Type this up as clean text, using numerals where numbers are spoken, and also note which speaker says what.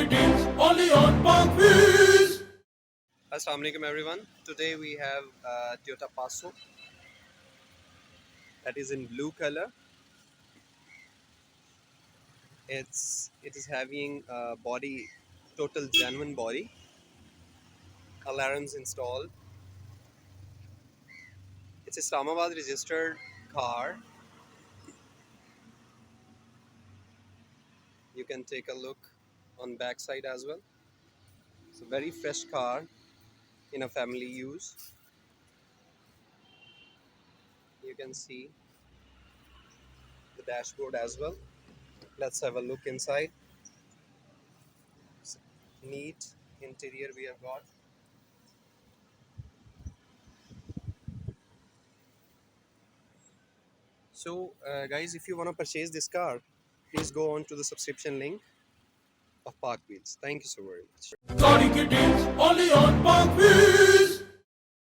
Speaker 1: deals only on Parkways.
Speaker 2: Assalamu alaikum everyone. Today we have Toyota Passo that is in blue color. It is having body total genuine body, alarms installed. It's a Islamabad registered car. You can take a look on backside as well. It's a very fresh car in a family use. You can see the dashboard as well. Let's have a look inside. It's neat interior we have got. So, guys, if you want to purchase this car, please go on to the subscription link of Park Wheels. Thank you so very much.
Speaker 1: Gaudi deals only on Parkways.